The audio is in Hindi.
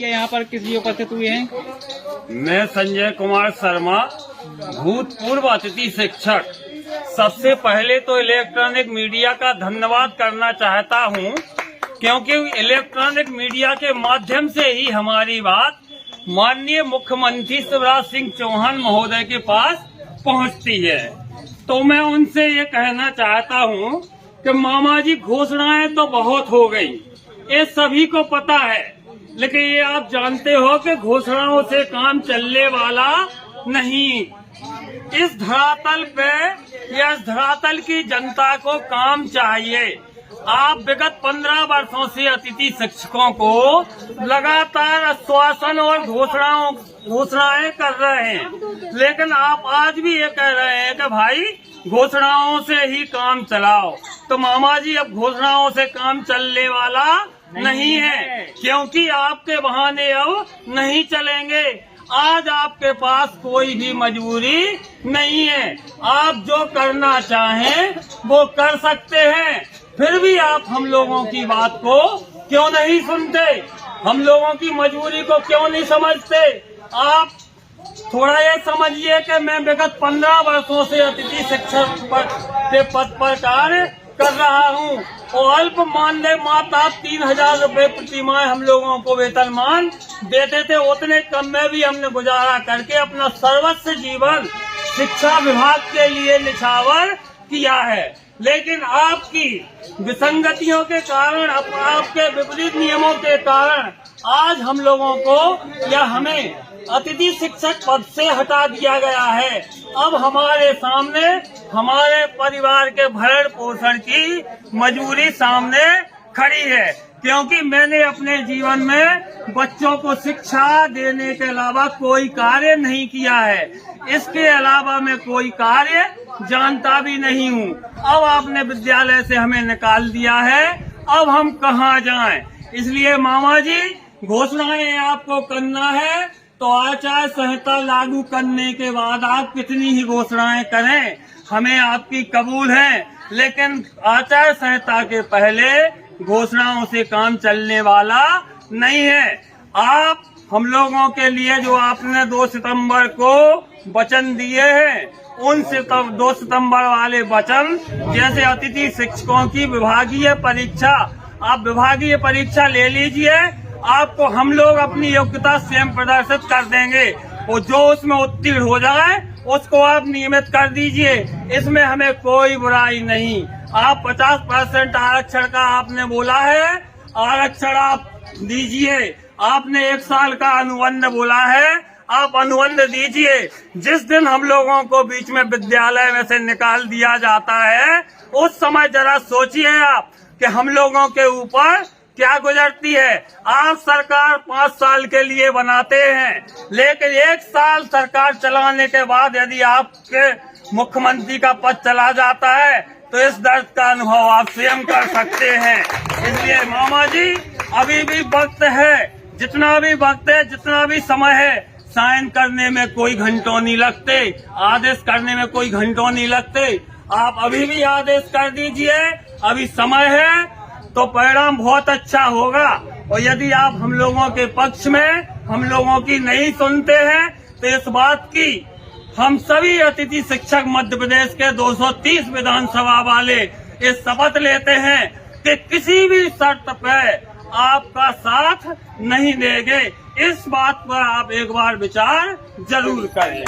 यहाँ पर किस लिए उपस्थित हुए हैं? मैं संजय कुमार शर्मा, भूतपूर्व अतिथि शिक्षक। सबसे पहले तो इलेक्ट्रॉनिक मीडिया का धन्यवाद करना चाहता हूँ, क्योंकि इलेक्ट्रॉनिक मीडिया के माध्यम से ही हमारी बात माननीय मुख्यमंत्री शिवराज सिंह चौहान महोदय के पास पहुँचती है। तो मैं उनसे ये कहना चाहता हूँ कि मामा जी घोषणाएं तो बहुत हो गई, ये सभी को पता है, लेकिन ये आप जानते हो कि घोषणाओं से काम चलने वाला नहीं। इस धरातल पे या इस धरातल की जनता को काम चाहिए। आप विगत 15 वर्षों से अतिथि शिक्षकों को लगातार आश्वासन और घोषणाएं कर रहे हैं, लेकिन आप आज भी ये कह रहे हैं कि भाई घोषणाओं से ही काम चलाओ। तो मामा जी अब घोषणाओं से काम चलने वाला नहीं है, क्योंकि आपके बहाने अब नहीं चलेंगे। आज आपके पास कोई भी मजबूरी नहीं है, आप जो करना चाहें वो कर सकते हैं। फिर भी आप हम लोगों की बात को क्यों नहीं सुनते, हम लोगों की मजबूरी को क्यों नहीं समझते? आप थोड़ा ये समझिए कि मैं विगत 15 वर्षों से अतिथि शिक्षक के पद पर कार्य कर रहा हूँ और अल्प मानदेय माता 3000 रुपए प्रति माह हम लोगों को वेतनमान देते थे। उतने कम में भी हमने गुजारा करके अपना सर्वस्व जीवन शिक्षा विभाग के लिए निछावर किया है। लेकिन आपकी विसंगतियों के कारण, आपके विपरीत नियमों के कारण आज हम लोगों को या हमें अतिथि शिक्षक पद से हटा दिया गया है। अब हमारे सामने हमारे परिवार के भरण पोषण की मजबूरी सामने खड़ी है, क्योंकि मैंने अपने जीवन में बच्चों को शिक्षा देने के अलावा कोई कार्य नहीं किया है। इसके अलावा मैं कोई कार्य जानता भी नहीं हूँ। अब आपने विद्यालय से हमें निकाल दिया है, अब हम कहाँ जाएं? इसलिए मामा जी घोषणाएं आपको करना है तो आचार संहिता लागू करने के बाद आप कितनी ही घोषणाएं करें, हमें आपकी कबूल है, लेकिन आचार संहिता के पहले घोषणाओं से काम चलने वाला नहीं है। आप हम लोगों के लिए जो आपने 2 सितंबर को वचन दिए हैं, उन 2 सितंबर वाले वचन, जैसे अतिथि शिक्षकों की विभागीय परीक्षा, आप विभागीय परीक्षा ले लीजिए, आपको हम लोग अपनी योग्यता स्वयं प्रदर्शित कर देंगे और जो उसमें उत्तीर्ण हो जाए उसको आप नियमित कर दीजिए। इसमें हमें कोई बुराई नहीं। आप 50% आरक्षण का आपने बोला है, आरक्षण आप दीजिए। आपने 1 साल का अनुबंध बोला है, आप अनुबंध दीजिए। जिस दिन हम लोगों को बीच में विद्यालय में से निकाल दिया जाता है, उस समय जरा सोचिए आप कि हम लोगों के ऊपर क्या गुजरती है। आप सरकार 5 साल के लिए बनाते हैं, लेकिन 1 साल सरकार चलाने के बाद यदि आपके मुख्यमंत्री का पद चला जाता है तो इस दर्द का अनुभव आप स्वयं कर सकते हैं। इसलिए मामा जी अभी भी वक्त है, जितना भी वक्त है, जितना भी समय है, साइन करने में कोई घंटों नहीं लगते, आदेश करने में कोई घंटों नहीं लगते। आप अभी भी आदेश कर दीजिए, अभी समय है तो परिणाम बहुत अच्छा होगा। और यदि आप हम लोगों के पक्ष में हम लोगों की नहीं सुनते हैं तो इस बात की हम सभी अतिथि शिक्षक मध्य प्रदेश के 230 विधानसभा वाले इस शपथ लेते हैं कि किसी भी शर्त पे आपका साथ नहीं देंगे। इस बात पर आप एक बार विचार जरूर करें।